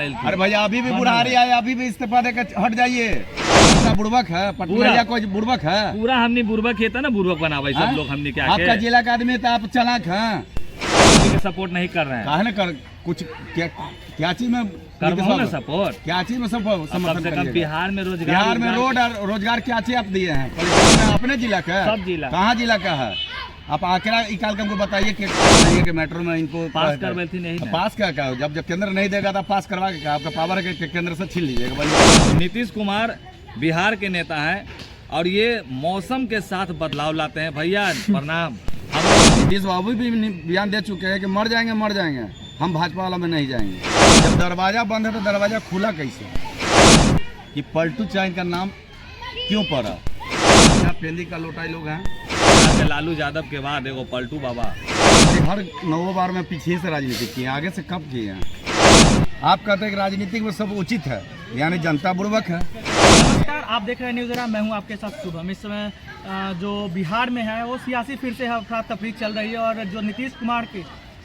अरे भैया अभी भी बुढ़ारी आए, अभी भी इस्तीफा देकर हट जाइए। बुड़बक है पटना, कोई बुड़बक है? पूरा हमने बुड़बक खेता ना, बुड़बक बनावा सब लोग हमने क्या आपका जिला का आदमी तो आप चालाक हैं, सपोर्ट नहीं कर रहे हैं। काहे न कर कुछ क्या चीज में कर सपोर्ट, क्या चीज में समर्थन करिएगा? बिहार में रोजगार, बिहार में रोड और रोजगार क्या चीज आप दिए हैं? अपने जिला का? सब जिला। कहाँ जिला का है? आप आखिर इकाल हमको बताइए कि मेट्रो में इनको पास करवाई थी नहीं? पास क्या जब केंद्र नहीं देगा तो पास करवा के आपका पावर है कि केंद्र से छीन लीजिएगा। नीतीश कुमार बिहार के नेता हैं और ये मौसम के साथ बदलाव लाते हैं। भैया प्रणाम। नीतीश बाबू भी बयान दे चुके हैं कि मर जाएंगे, हम भाजपा वाला में नहीं जाएंगे। जब दरवाजा बंद है तो दरवाजा खुला कैसे? कि पलटू चाय का नाम क्यों पड़ा? पेंदी का लोटाई लोग हैं। लालू यादव के बाद एगो पलटू बाबा हर 9 बार में पीछे से राजनीति की, आगे से कब किए हैं? आप कहते हैं कि राजनीतिक में सब उचित है, यानी जनता बुड़बक है। नमस्कार, आप देख रहे हैं न्यूज़ एरा, मैं हूं आपके साथ शुभम। इस समय जो बिहार में है वो सियासी फिर से अफरा तफरी चल रही है और जो नीतीश कुमार के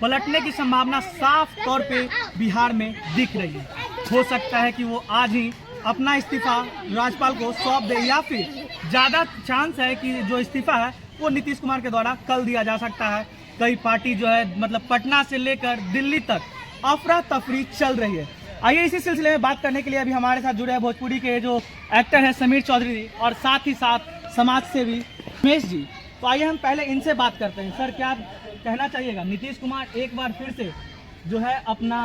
पलटने की संभावना साफ तौर पे बिहार में दिख रही है। हो सकता है कि वो आज ही अपना इस्तीफा राज्यपाल को सौंप दे, या फिर ज़्यादा चांस है कि जो इस्तीफा है वो नीतीश कुमार के द्वारा कल दिया जा सकता है। कई पार्टी जो है मतलब पटना से लेकर दिल्ली तक अफरा तफरी चल रही है। आइए इसी सिलसिले में बात करने के लिए अभी हमारे साथ जुड़े हैं भोजपुरी के जो एक्टर हैं समीर चौधरी जी और साथ ही साथ समाज सेवी उमेश जी। तो आइए हम पहले इनसे बात करते हैं। सर, क्या कहना चाहिएगा? नीतीश कुमार एक बार फिर से जो है अपना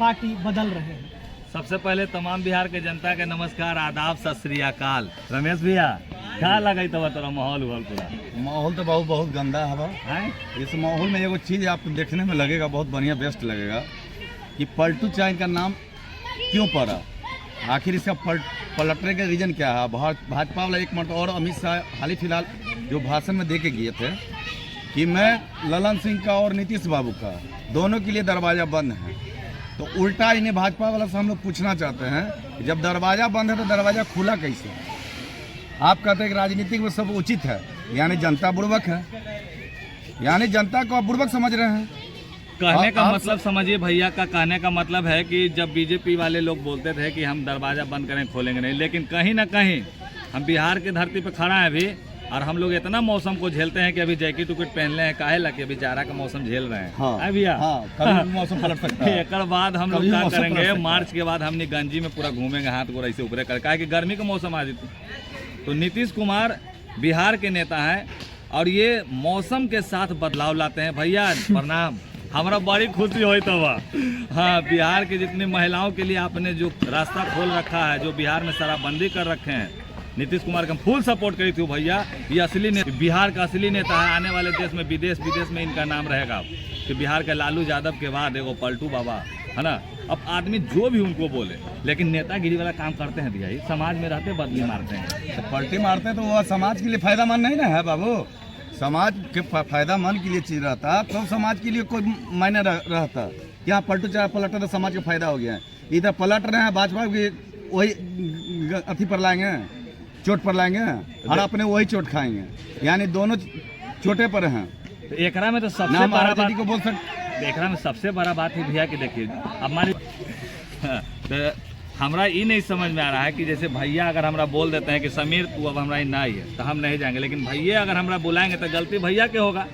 पार्टी बदल रहे हैं। सबसे पहले तमाम बिहार के जनता के नमस्कार, आदाब, सत श्री अकाल। रमेश भैया क्या लगा तोरा माहौल पूरा? माहौल तो बहुत गंदा है। इस माहौल में एगो चीज आपको देखने में लगेगा बहुत बढ़िया, बेस्ट लगेगा कि पलटू चाय का नाम क्यों पड़ा? आखिर इसका पलटने का रीजन क्या है? भाजपा वाला एक मत और अमित शाह हाल ही फिलहाल जो भाषण में दे के गए थे कि मैं ललन सिंह का और नीतीश बाबू का दोनों के लिए दरवाजा बंद है, तो उल्टा इन्हें भाजपा वाला से हम लोग पूछना चाहते हैं कि जब दरवाजा बंद है तो दरवाजा खुला कैसे? आप कहते हैं कि राजनीतिक में सब उचित है, यानी जनता बुड़बक है, यानी जनता को आप बुड़बक समझ रहे हैं। कहने का मतलब समझिए भैया का कहने का मतलब है कि जब बीजेपी वाले लोग बोलते थे कि हम दरवाजा बंद करें खोलेंगे नहीं, लेकिन कहीं ना कहीं हम बिहार की धरती पर खड़ा है अभी और हम लोग इतना मौसम को झेलते हैं कि अभी जैकेट उकेट पहन ले हैं, काहे ला कि अभी जाड़ा का मौसम झेल रहे हैं। हाँ, भैया कभी मौसम पलट सकता है। एक बाद हम लोग क्या करेंगे, मार्च के बाद हमने गंजी में पूरा घूमेंगे, हाथ को ऐसे ऊपर कर, कि गर्मी का मौसम आ जाती। तो नीतीश कुमार बिहार के नेता हैं और ये मौसम के साथ बदलाव लाते हैं। भैया प्रणाम। हमारा बड़ी खुशी हुई तो हाँ, बिहार के जितनी महिलाओं के लिए आपने जो रास्ता खोल रखा है, जो बिहार में शराबबंदी कर रखे हैं, नीतीश कुमार का फुल सपोर्ट करी थी भैया। ये असली बिहार का असली नेता है। आने वाले देश में विदेश में इनका नाम रहेगा कि बिहार के लालू यादव के बाद एगो पलटू बाबा है ना। अब आदमी जो भी उनको बोले, लेकिन नेतागिरी वाला काम करते हैं भैया, समाज में रहते बदली मारते हैं। तो पलटी मारते हैं तो वो समाज के लिए फायदामंद नहीं ना है बाबू। समाज के फायदामंद के लिए चीज रहता तो समाज के लिए कोई मायने रहता। यहाँ पलटू चाहे पलटा तो समाज का फायदा हो गया है। इधर पलट रहे हैं भाजपा की, वही अथी पर लाएंगे, चोट पर लाएंगे और अपने वही चोट खाएंगे, यानी दोनों चोटे पर हैं। तो एकरा में तो सबसे बड़ा बात को बोल सकते, एकरा में सबसे बड़ा बात है भैया कि देखिए हमारी तो हमरा ये नहीं समझ में आ रहा है कि जैसे भैया अगर हमरा बोल देते हैं कि समीर तू अब हमरा ना ही है तो हम नहीं जाएंगे, लेकिन भैया अगर हमरा बुलाएंगे तो गलती भैया के होगा।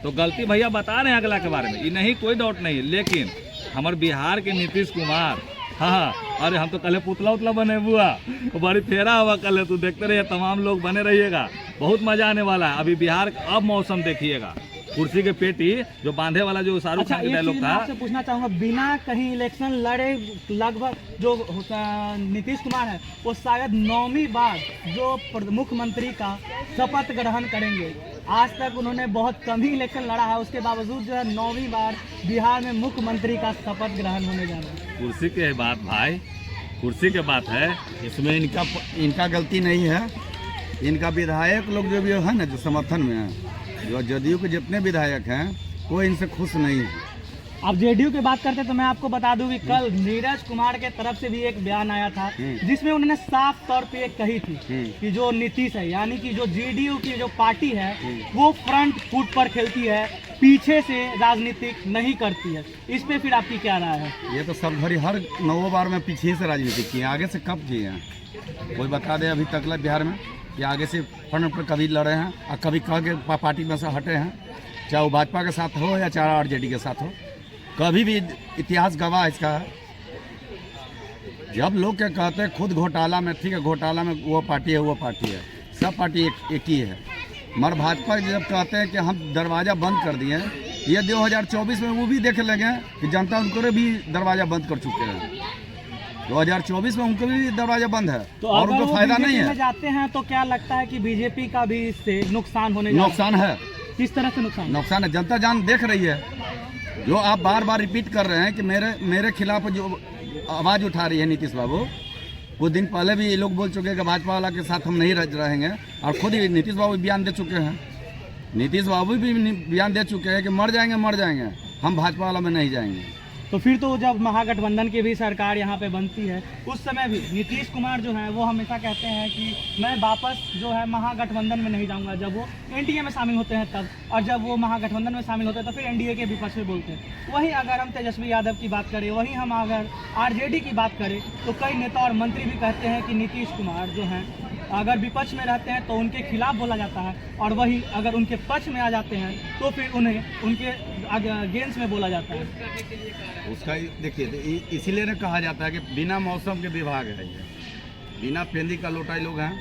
तो गलती भैया बता रहे हैं अगला के बारे में, ये नहीं कोई डाउट नहीं है। लेकिन हमारे बिहार के नीतीश कुमार, हाँ, अरे हम तो कल पुतला उतला बने हुआ, बड़ी फेरा हुआ कल, तू देखते रहिए, तमाम लोग बने रहिएगा, बहुत मजा आने वाला है। अभी बिहार अब मौसम देखिएगा, कुर्सी के पेटी जो बांधे वाला जो शाहरुख खान का डायलॉग था। आपसे पूछना चाहूंगा, बिना कहीं इलेक्शन लड़े लगभग जो नीतीश कुमार है वो शायद 9वीं बार जो मुख्यमंत्री का शपथ ग्रहण करेंगे। आज तक उन्होंने बहुत कम ही इलेक्शन लड़ा है, उसके बावजूद जो है 9वीं बार बिहार में मुख्यमंत्री का शपथ ग्रहण होने जा रहा है। कुर्सी की बात भाई, कुर्सी की बात है, इसमें इनका गलती नहीं है। इनका विधायक लोग जो भी है ना, जो समर्थन में है, जो जदयू के जितने विधायक हैं, कोई इनसे खुश नहीं है। आप जेडीयू की बात करते हैं तो मैं आपको बता दूं कि कल नीरज कुमार के तरफ से भी एक बयान आया था जिसमें उन्होंने साफ तौर पे एक कही थी कि जो नीतीश है यानी कि जो जेडीयू की जो पार्टी है वो फ्रंट फुट पर खेलती है, पीछे से राजनीतिक नहीं करती है। इस पे फिर आपकी क्या राय है? ये तो सब भरी हर 9 बार में पीछे से राजनीति की है, आगे से कब किए हैं? कोई बता दे अभी तक बिहार में कि आगे से फ्रंट पर कभी लड़े हैं और कभी कह के पार्टी में से हटे हैं, चाहे वो भाजपा के साथ हो या चाहे आरजेडी के साथ हो। कभी भी इतिहास गवाह इसका है। जब लोग क्या कहते हैं खुद घोटाला में, ठीक है घोटाला में वो पार्टी है, वो पार्टी है, सब पार्टी एक ही है। मगर भाजपा जब कहते हैं कि हम दरवाज़ा बंद कर दिए हैं, ये 2024 में वो भी देख लगे कि जनता उनको भी दरवाज़ा बंद कर चुके हैं। 2024 में उनको भी दरवाजा बंद है तो और उनको फायदा नहीं है। जाते हैं तो क्या लगता है कि बीजेपी का भी इससे नुकसान होने नुकसान है। किस तरह से नुकसान है? जनता जान देख रही है। जो आप बार बार रिपीट कर रहे हैं कि मेरे खिलाफ जो आवाज़ उठा रही है नीतीश बाबू, कुछ दिन पहले भी ये लोग बोल चुके हैं कि भाजपा वाला के साथ हम नहीं रहेंगे, और खुद ही नीतीश बाबू बयान दे चुके हैं। नीतीश बाबू भी बयान दे चुके हैं कि मर जाएंगे, हम भाजपा वाला में नहीं जाएंगे। तो फिर तो जब महागठबंधन की भी सरकार यहाँ पे बनती है उस समय भी नीतीश कुमार जो है वो हमेशा कहते हैं कि मैं वापस जो है महागठबंधन में नहीं जाऊँगा। जब वो एनडीए में शामिल होते हैं तब, और जब वो महागठबंधन में शामिल होते हैं तो फिर एनडीए के विपक्ष में बोलते हैं। वहीं अगर हम तेजस्वी यादव की बात करें, वहीं हम अगर आरजेडी की बात करें तो कई नेता और मंत्री भी कहते हैं कि नीतीश कुमार जो हैं अगर विपक्ष में रहते हैं तो उनके खिलाफ बोला जाता है, और वही अगर उनके पक्ष में आ जाते हैं तो फिर उन्हें उनके अगेंस्ट में बोला जाता है। उसका देखिए इसीलिए ना कहा जाता है कि बिना मौसम के विभाग है, ये बिना पेंदी का लोटाई लोग हैं,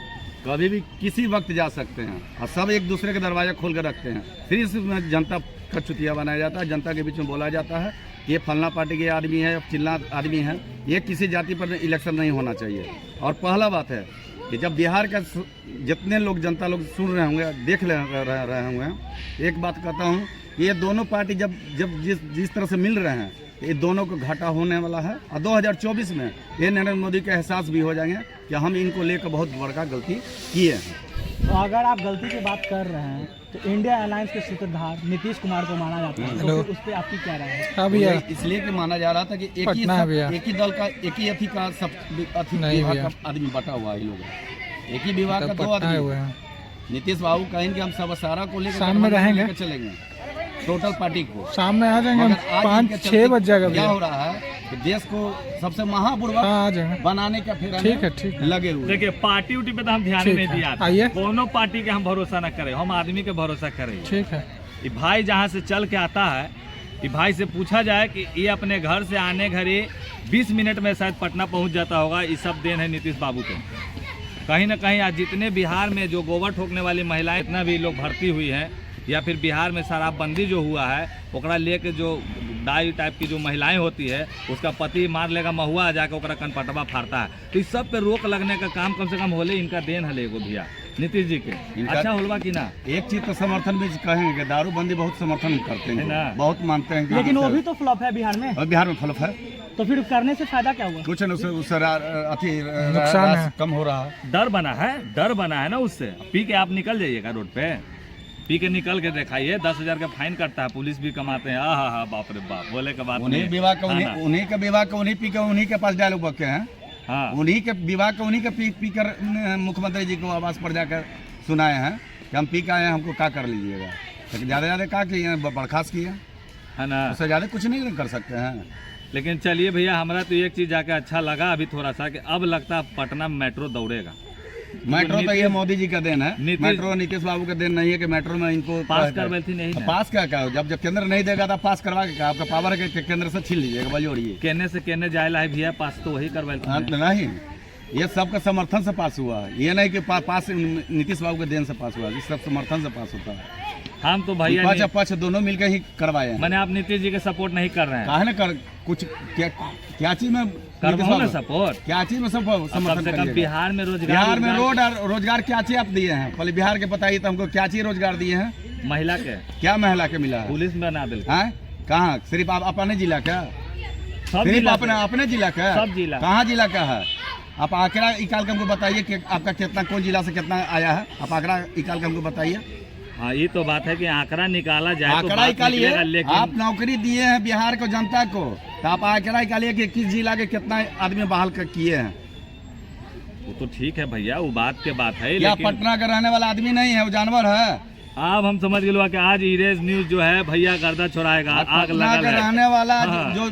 कभी भी किसी वक्त जा सकते हैं और सब एक दूसरे के दरवाजा खोल कर रखते हैं। फिर इसमें जनता का चुतिया बनाया जाता है, जनता के बीच में बोला जाता है ये फलना पार्टी के आदमी है, चिल्ला आदमी है। ये किसी जाति पर इलेक्शन नहीं होना चाहिए। और पहला बात है कि जब बिहार का जितने लोग जनता लोग सुन रहे होंगे, देख रहे होंगे, एक बात कहता हूँ, ये दोनों पार्टी जब जिस तरह से मिल रहे हैं, ये दोनों को घाटा होने वाला है। और 2024 में ये नरेंद्र मोदी के एहसास भी हो जाएंगे कि हम इनको लेकर बहुत बड़का गलती किए हैं। तो अगर आप गलती की बात कर रहे हैं तो इंडिया अलायंस के सूत्रधार नीतीश कुमार को माना जाता है, तो उस पर आपकी क्या राय है? इसलिए कि माना जा रहा था कि एक ही दल का, एक ही अथी का, सब विभाग का आदमी बटा हुआ है। लोग एक ही विभाग का 2 आदमी। नीतीश बाबू कहेंगे हम सब सारा को लेकर सामने रहेंगे, चलेंगे टोटल पार्टी को सामने आ जाएंगे। 5-6 बज जाएगा। क्या हो रहा है कि देश को सबसे महापुरुष बनाने का फिर ठीक लगे हुए। देखिए पार्टी उटी पे तो हम ध्यान नहीं दिया, दोनों पार्टी के हम भरोसा न करें, हम आदमी के भरोसा करें। ठीक है, ये भाई जहाँ से चल के आता है, ये भाई से पूछा जाए कि ये अपने घर से आने घरे 20 मिनट में शायद पटना पहुँच जाता होगा। ये सब देन है नीतीश बाबू को। कहीं ना कहीं आज जितने बिहार में जो गोबर ठोकने वाली महिलाएं इतना भी लोग भर्ती हुई हैं, या फिर बिहार में शराबबंदी जो हुआ है ओकरा लेके जो डाई टाइप की जो महिलाएं होती है, उसका पति मार लेगा महुआ, जाके ओकरा कनपटवा फाड़ता है। तो इस सब पे रोक लगने का काम कम से कम होले इनका देन है एगो भैया नीतीश जी के। अच्छा होगा कि ना? एक चीज तो समर्थन भी कहेंगे कि दारूबंदी बहुत समर्थन करते हैं, बहुत मानते हैं, लेकिन वो भी तो फ्लॉप है बिहार में। और बिहार में फ्लॉप है, तो फिर करने से फायदा क्या हुआ? कुछ न, उससे नुकसान कम हो रहा है। डर बना है ना उससे। पी के आप निकल जाइएगा रोड पे, पी के निकल के दिखाइए, 10,000 का फाइन कटता है, पुलिस भी कमाते हैं। हाँ बाप रे बाप, बोले के बाद उन्हीं विवाह का उन्हीं पी के उन्हीं के पास डायलॉग बके हैं। हाँ, उन्हीं के विवाह का उन्हीं के पी कर मुख्यमंत्री जी को आवास पर जाकर सुनाए हैं कि हम पी के आए हैं, हमको क्या कर लीजिएगा। लेकिन ज़्यादा क्या किए, बर्खास्त किए है ना, उससे ज़्यादा कुछ नहीं कर सकते हैं। लेकिन चलिए भैया, हमारा तो एक चीज़ जाके अच्छा लगा अभी थोड़ा सा, कि अब लगता है पटना में मेट्रो दौड़ेगा। मेट्रो तो ये मोदी जी का देन है, मेट्रो नीतीश बाबू का देन नहीं है कि मेट्रो में इनको पास करवाई थी। नहीं पास क्या जब केंद्र नहीं देगा तो पास करवा के आपका पावर है कि केंद्र से छीन लीजिएगा, बजोड़िए। कहने से कहने जाए है भैया, पास तो वही करवाई नहीं, ये सबका समर्थन से पास हुआ। ये नहीं कि पास नीतीश बाबू के देन से पास हुआ, सब समर्थन से पास होता है। हम तो भैया पक्ष दोनों मिलकर ही करवाए हैं। मैंने आप नीतीश जी के सपोर्ट नहीं कर रहे हैं। काहे ना कर, कुछ क्या चीज में सपोर्ट, क्या चीज में समर्थन? बिहार में रोजगार क्या चीज आप दिए हैं? पहले बिहार के बताइए तो हमको क्या चीज रोजगार दिए हैं? महिला के, क्या महिला के मिला है? पुलिस में बना दिल। कहाँ? सिर्फ आप अपने जिला का? सिर्फ अपने जिला का? सब जिला। कहाँ जिला का है? आप आंकड़ा निकाल के हमको बताइए कि आपका कितना, कौन जिला से कितना आया है? आप आंकड़ा निकाल के हमको बताइए। हाँ ये तो बात है कि आंकड़ा निकाला जाए तो आंकड़ा बात निकालिए। निकलेगा, लेकिन आप नौकरी दिए हैं बिहार को जनता को, तो आप आंकड़ा निकालिए कि किस जिला के कितना आदमी बहाल किए हैं। वो तो ठीक है भैया, वो बात के बात है, क्या लेकिन पटना का रहने वाला आदमी नहीं है, वो जानवर है। अब हम समझ गए कि आज इरेज न्यूज जो है भैया गर्दा छोड़ाएगा, आग पटना लगा के रहने वाला हाँ। जो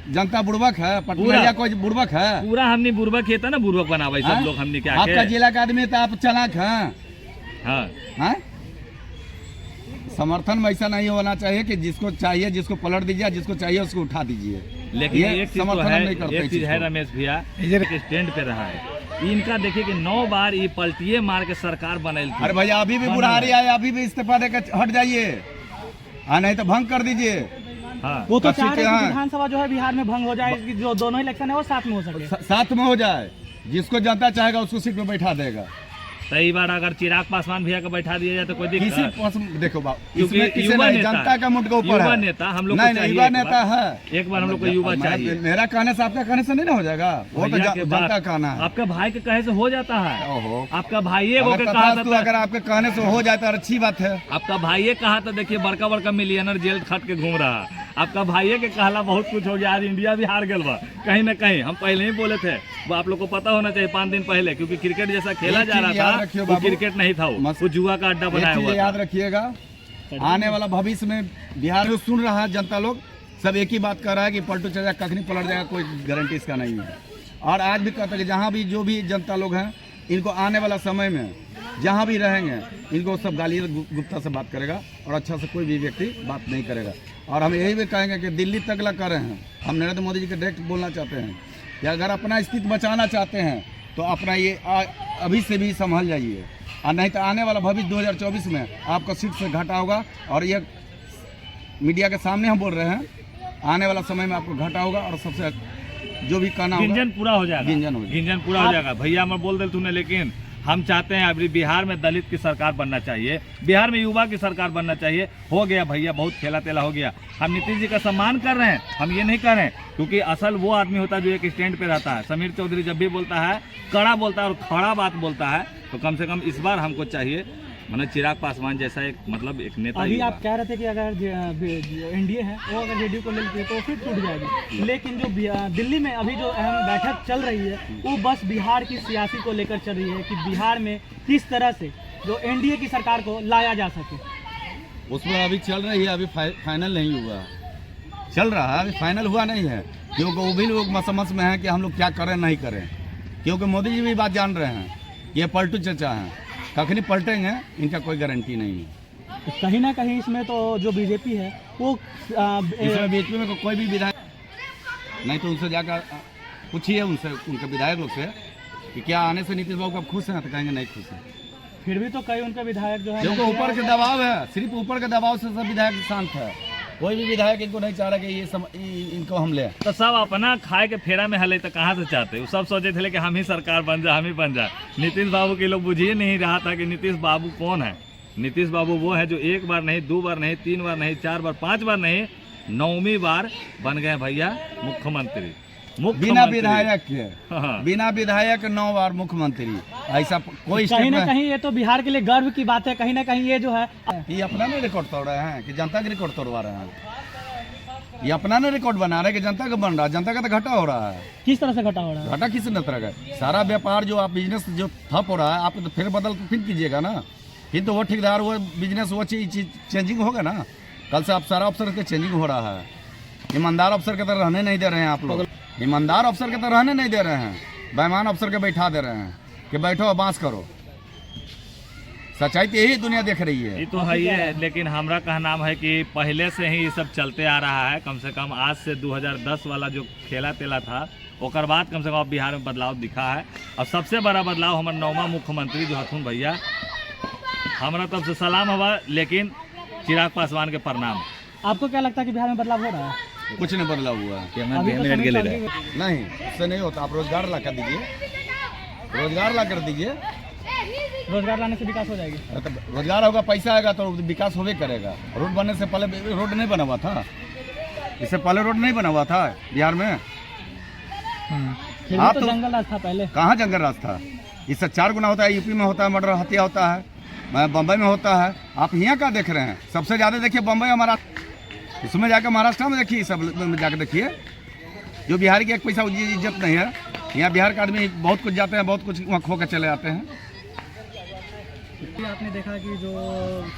जनता बुड़बक है, पूरा। पटना या कोई बुड़बक है। पूरा हमने बुर्बक किया था ना, बुर्बक बनावा सब हाँ? लोग हमने क्या आपका जिला का आदमी तो आप चालाक हैं। हाँ हाँ? समर्थन में ऐसा नहीं होना चाहिए कि जिसको चाहिए जिसको पलट दीजिए, जिसको चाहिए उसको उठा दीजिए। लेकिन ये एक चीज तो समर्थन है, हम नहीं करते एक इस चीज चीज है को। रमेश भैया, एक स्टैंड पे रहा है इनका, देखिए कि 9 बार ये पलटिए मार के सरकार बनल थी। अरे भैया अभी भी बुढ़ारी आए, अभी भी इस्तीफा देकर हट जाइए, नहीं तो भंग कर दीजिए। हाँ वो तो कच्ची चाह रहे हैं हाँ। कि विधानसभा जो है बिहार में भंग हो जाए, कि जो दोनों इलेक्शन है वो साथ में हो सके। साथ में हो जाए, जिसको जनता चाहेगा उसको सीट में बैठा देगा। कई बार अगर चिराग पासवान भैया को बैठा दिया जाए तो कोई किसी दिक्कत, पसंद देखो बाबू, क्योंकि इसमें किसी युवा नहीं, नेता जनता का मुंड के ऊपर युवा है। नेता हम लोग को नहीं चाहिए, युवा एक नेता बार- है। एक बार हम लोग को युवा चाहिए। मेरा कहने से आपका कहने से नहीं ना हो जाएगा, वो तो भैया के जनता बात- कहना है। आपका भाई के कहे से हो जाता है, ओहो, आपका भाई वो अगर के कहा तथास्तु था, अगर आपके कहने से हो जाता है अच्छी बात है। आपका भाई कहा था, देखिए बड़का बड़का मिलियनर जेल खट के घूम रहा है, आपका भाई के कहला बहुत कुछ हो गया, आज इंडिया भी हार गया बा कहीं ना कहीं। हम पहले ही बोले थे, वो आप लोग को पता होना चाहिए 5 दिन पहले, क्योंकि क्रिकेट जैसा खेला एक जा चीज रहा याद था रखिए वो बाबू, क्रिकेट नहीं था, वो जुआ का अड्डा एक बनाया चीज हुआ याद था। रखिएगा, आने वाला भविष्य में बिहार में सुन रहा है जनता लोग, सब एक ही बात कर रहा है कि पलटू चाचा कखनी पलट जाएगा, कोई गारंटी इसका नहीं है। और आज भी कहता है कि जहाँ भी जो भी जनता लोग हैं, इनको आने वाला समय में जहाँ भी रहेंगे, इनको सब गाली गुप्ता से बात करेगा और अच्छा से कोई भी व्यक्ति बात नहीं करेगा। और हम यही भी कहेंगे कि दिल्ली तक कर रहे हैं, हम नरेंद्र मोदी जी के डायरेक्ट बोलना चाहते हैं कि अगर अपना स्थिति बचाना चाहते हैं तो अपना ये अभी से भी संभल जाइए, और नहीं तो आने वाला भविष्य 2024 में आपका सीट से घाटा होगा। और ये मीडिया के सामने हम बोल रहे हैं, आने वाला समय में आपको घाटा होगा और सबसे जो भी कहना होगा गिंजन पूरा हो जाएगा, गिंजन हो जाएगा। गिंजन पूरा हो जाएगा। भैया मैं बोल दे तूने, लेकिन हम चाहते हैं अभी बिहार में दलित की सरकार बनना चाहिए, बिहार में युवा की सरकार बनना चाहिए। हो गया भैया, बहुत खेला तेला हो गया। हम नीतीश जी का सम्मान कर रहे हैं, हम ये नहीं कर रहे हैं, क्योंकि असल वो आदमी होता है जो एक स्टैंड पे रहता है। समीर चौधरी जब भी बोलता है कड़ा बोलता है और खड़ा बात बोलता है, तो कम से कम इस बार हमको चाहिए मतलब चिराग पासवान जैसा एक मतलब एक नेता। अभी युवा। आप कह रहे थे कि अगर एनडीए है वो अगर जेडीयू को ले लेती है तो फिर टूट जाएगी, लेकिन जो दिल्ली में अभी जो अहम बैठक चल रही है वो बस बिहार की सियासी को लेकर चल रही है कि बिहार में किस तरह से जो एनडीए की सरकार को लाया जा सके। उसमें अभी चल रही है, अभी फाइनल नहीं हुआ, चल रहा है, अभी फाइनल हुआ नहीं है, क्योंकि वो भी लोग मसमस में हैं कि हम लोग क्या करें नहीं करें, क्योंकि मोदी जी भी बात जान रहे हैं कि ये पलटू चचा हैं, कखनी पलटेंगे इनका कोई गारंटी नहीं है। तो कहीं ना कहीं इसमें तो जो बीजेपी है वो इसमें बीच में कोई भी विधायक नहीं, तो उनसे जाकर पूछिए उनसे, उनके विधायक लोग से कि क्या आने से नीतीश बाबू कब खुश हैं, तो कहेंगे नहीं खुश हैं। फिर भी तो कई उनके विधायक जो है क्योंकि ऊपर के दबाव है, सिर्फ ऊपर के दबाव से सब विधायक शांत है, कोई भी विधायक इनको नहीं चाह रहा कि इनको हम ले। तो सब अपना खाए के फेरा में हले तो कहाँ से चाहते, वो सब सोचे थे कि हम ही सरकार बन जाए, हम ही बन जाए। नीतीश बाबू के लोग बुझ ही नहीं रहा था कि नीतीश बाबू कौन है। नीतीश बाबू वो है जो 1 बार नहीं, 2 बार नहीं, 3 बार नहीं, 4 बार, 5 बार नहीं, 9वीं बार बन गए भैया मुख्यमंत्री। बिना विधायक के, हाँ। बिना विधायक 9 बार मुख्यमंत्री, ऐसा कोई कहीं ना स्टेट में कहीं ये तो बिहार के लिए गर्व की बात है। कहीं ना कहीं ये जो है ये अपना नहीं रिकॉर्ड तोड़ रहे हैं कि जनता के रिकॉर्ड तोड़वा रहे हैं, ये अपना नहीं रिकॉर्ड बना रहे हैं कि जनता का बन रहा है, जनता का तो घाटा हो रहा है। किस तरह से घटा हो रहा है। घाटा किस तरह का, सारा व्यापार जो आप बिजनेस जो ठप हो रहा है, आप तो फिर बदल तो फिर कीजिएगा ना, फिर तो वो ठेकेदार वो बिजनेस वो चीज चेंजिंग होगा ना। कल से आप सारा अफसर के चेंजिंग हो रहा है, ईमानदार अफसर के तरह रहने नहीं दे रहे हैं आप लोग, ईमानदार अफसर के तरह रहने नहीं दे रहे हैं, बेईमान अफसर के बैठा दे रहे हैं कि बैठो और बांस करो। सच्चाई तो यही दुनिया देख रही है। ये तो है ही है, लेकिन हमारा कहना है कि पहले से ही ये सब चलते आ रहा है। कम से कम आज से 2010 वाला जो खेला तेला था, ओकर बाद कम से कम बिहार में बदलाव दिखा है। और सबसे बड़ा बदलाव हमारे 9वां मुख्यमंत्री जो हथुन भैया, हमारा तरफ से सलाम हुआ, लेकिन चिराग पासवान के प्रणाम। आपको क्या लगता है कि बिहार में बदलाव हो रहा है। कुछ नहीं बदला हुआ है, अभी तो समीर चौधरी- नहीं उससे नहीं होता। आप रोजगार ला कर दीजिए, रोजगार ला कर दीजिए, रोजगार लाने से विकास हो जाएगी। तो रोजगार होगा, पैसा आएगा तो विकास होबे करेगा। रोड बनने से पहले रोड नहीं बना हुआ था, इससे पहले रोड नहीं बना हुआ था बिहार में। फिर आप भी तो तो- जंगल राज था पहले। कहाँ जंगल राज था, इससे 4 गुना होता है। यूपी में होता है मर्डर, हत्या होता है, बम्बई में होता है, आप यहाँ का देख रहे हैं। सबसे ज़्यादा देखिए बम्बई हमारा, इसमें जाकर महाराष्ट्र में देखिए, सब में जाकर देखिए, जो बिहार की एक पैसा इज्जत नहीं है। यहाँ बिहार का आदमी बहुत कुछ जाते हैं, बहुत कुछ वहाँ खो कर चले आते हैं। आपने देखा कि जो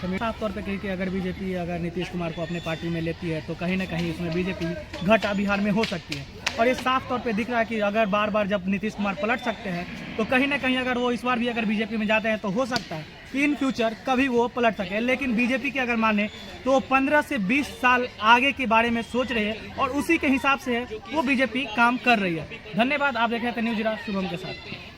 साफ तौर पे कही कि अगर बीजेपी अगर नीतीश कुमार को अपने पार्टी में लेती है तो कहीं ना कहीं उसमें बीजेपी घाटा बिहार में हो सकती है, और ये साफ तौर पे दिख रहा है कि अगर बार बार जब नीतीश कुमार पलट सकते हैं तो कहीं ना कहीं अगर वो इस बार भी अगर बीजेपी में जाते हैं तो हो सकता है कि इन फ्यूचर कभी वो पलट सके। लेकिन बीजेपी की अगर माने तो 15 से 20 साल आगे के बारे में सोच रही है और उसी के हिसाब से वो बीजेपी काम कर रही है। धन्यवाद। आप देख रहे थे न्यूज़ शुभम के साथ।